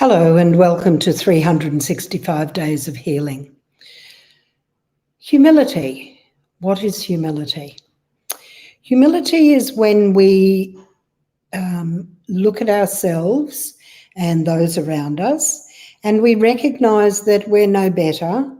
Hello and welcome to 365 Days of Healing. Humility. What is humility? Humility is when we look at ourselves and those around us and we recognise that we're no better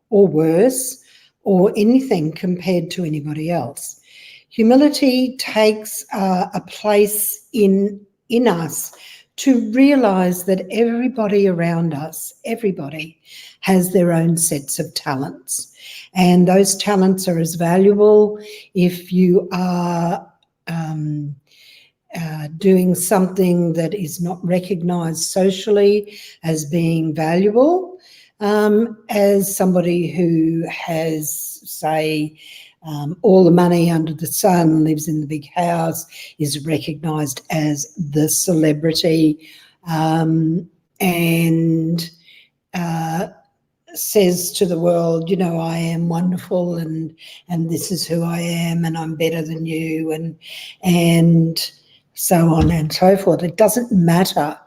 or worse or anything compared to anybody else. Humility takes a place in us to realise that everybody around us, everybody has their own sets of talents. And those talents are as valuable if you are doing something that is not recognised socially as being valuable, as somebody who has, say, all the money under the sun, lives in the big house, is recognised as the celebrity, and says to the world, I am wonderful and this is who I am and I'm better than you and so on and so forth. It doesn't matter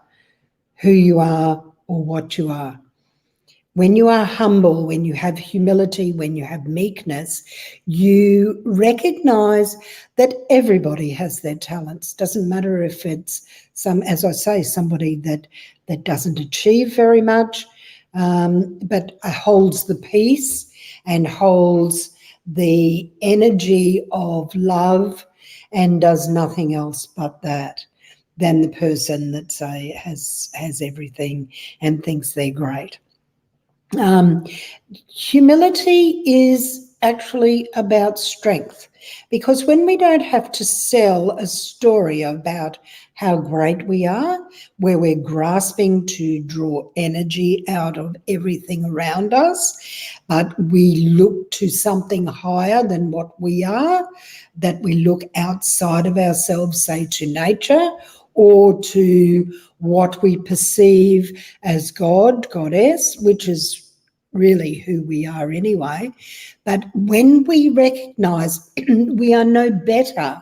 who you are or what you are. When you are humble, when you have humility, when you have meekness, you recognise that everybody has their talents. Doesn't matter if it's somebody that doesn't achieve very much, but holds the peace and holds the energy of love and does nothing else but that, than the person that, say, has everything and thinks they're great. Humility is actually about strength, because when we don't have to sell a story about how great we are, where we're grasping to draw energy out of everything around us, but we look to something higher than what we are, that we look outside of ourselves, say to nature, or to what we perceive as God, goddess, which is really who we are anyway. But when we recognise we are no better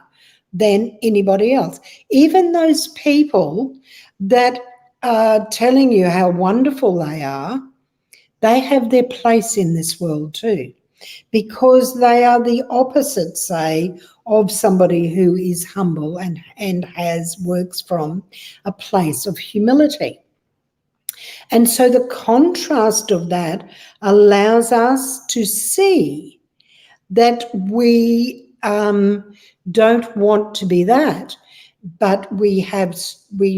than anybody else, even those people that are telling you how wonderful they are, they have their place in this world too, because they are the opposite, say, of somebody who is humble and works from a place of humility. And so the contrast of that allows us to see that we don't want to be that, but we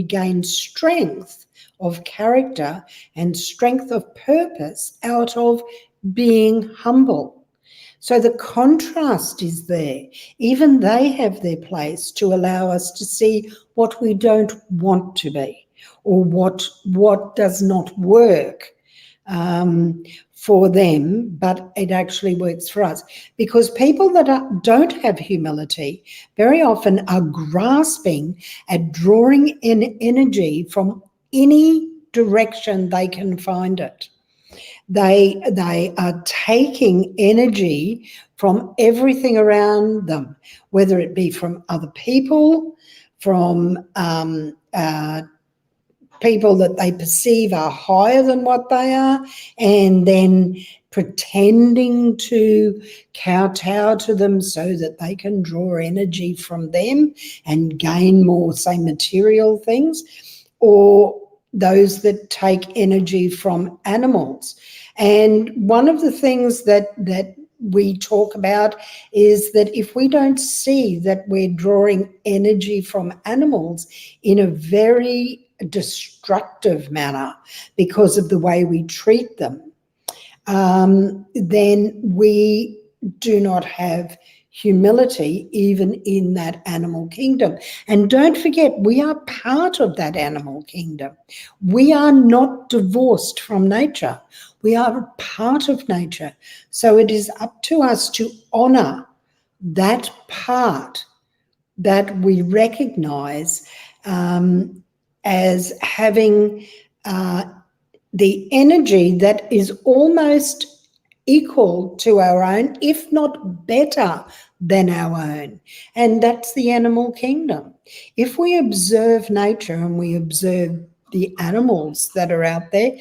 gain strength of character and strength of purpose out of being humble. So the contrast is there. Even they have their place to allow us to see what we don't want to be, or what does not work for them, but it actually works for us. Because people that don't have humility very often are grasping at drawing in energy from any direction they can find it. They are taking energy from everything around them, whether it be from other people, from people that they perceive are higher than what they are, and then pretending to kowtow to them so that they can draw energy from them and gain more, say, material things, or those that take energy from animals. And one of the things that we talk about is that if we don't see that we're drawing energy from animals in a very destructive manner because of the way we treat them, then we do not have humility even in that animal kingdom. And don't forget, we are part of that animal kingdom. We are not divorced from nature. We are a part of nature. So it is up to us to honour that part that we recognise as having the energy that is almost equal to our own, if not better than our own. And that's the animal kingdom. If we observe nature and we observe the animals that are out there,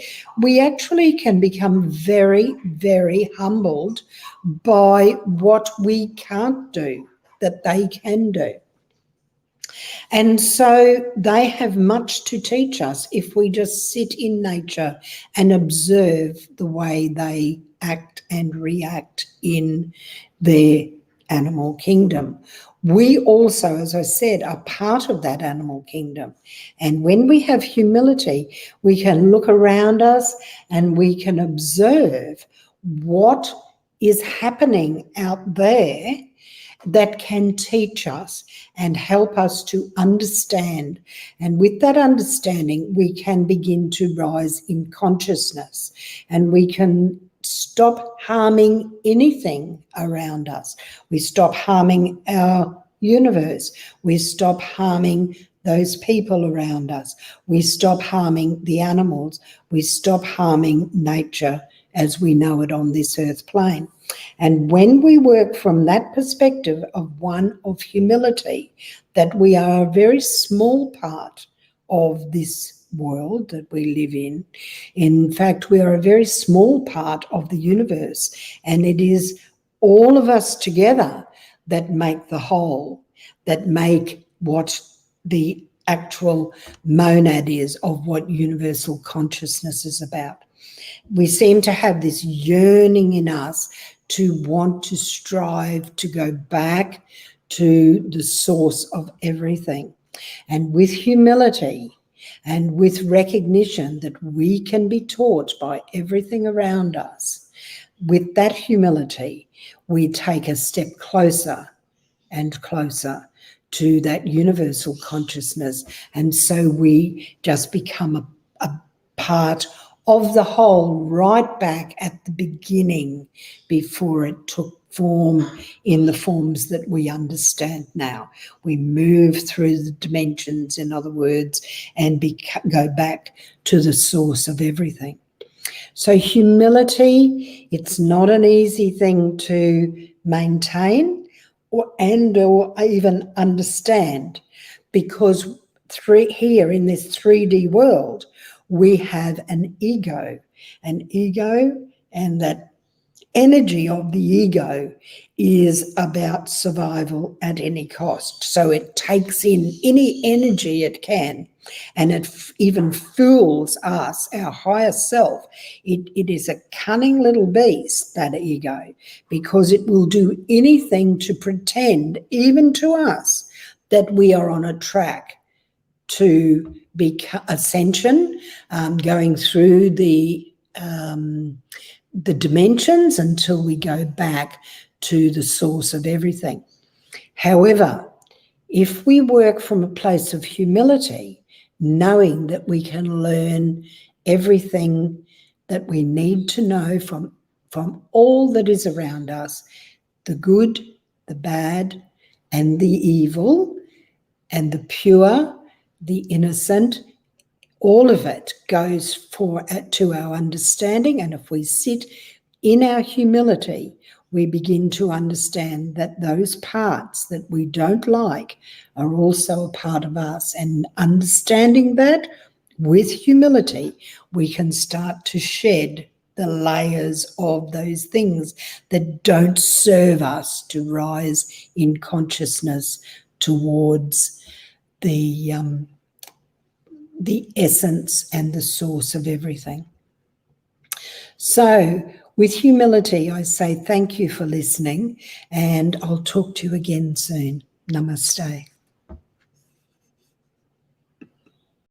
we actually can become very, very humbled by what we can't do, that they can do. And so they have much to teach us if we just sit in nature and observe the way they act and react in their animal kingdom. We also, as I said, are part of that animal kingdom. And when we have humility, we can look around us and we can observe what is happening out there that can teach us and help us to understand. And with that understanding, we can begin to rise in consciousness, and we can stop harming anything around us. We stop harming our universe. We stop harming those people around us. We stop harming the animals. We stop harming nature as we know it on this earth plane. And when we work from that perspective of one of humility, that we are a very small part of this world that we live in fact, we are a very small part of the universe, and it is all of us together that make the whole, that make what the actual monad is of what universal consciousness is about. We seem to have this yearning in us to want to strive to go back to the source of everything. And with humility and with recognition that we can be taught by everything around us, with that humility, we take a step closer and closer to that universal consciousness. And so we just become a part of the whole right back at the beginning before it took form in the forms that we understand now. We move through the dimensions, in other words, and go back to the source of everything. So humility, it's not an easy thing to maintain or even understand, because here in this 3D world, we have an ego, and that energy of the ego is about survival at any cost. So it takes in any energy it can, and it even fools us, our higher self. It is a cunning little beast, that ego, because it will do anything to pretend, even to us, that we are on a track to ascension, going through the dimensions until we go back to the source of everything. However, if we work from a place of humility, knowing that we can learn everything that we need to know from all that is around us, the good, the bad, and the evil, and the pure, the innocent, all of it goes to our understanding. And if we sit in our humility, we begin to understand that those parts that we don't like are also a part of us. And understanding that with humility, we can start to shed the layers of those things that don't serve us to rise in consciousness towards the essence and the source of everything. So with humility, I say thank you for listening, and I'll talk to you again soon. Namaste.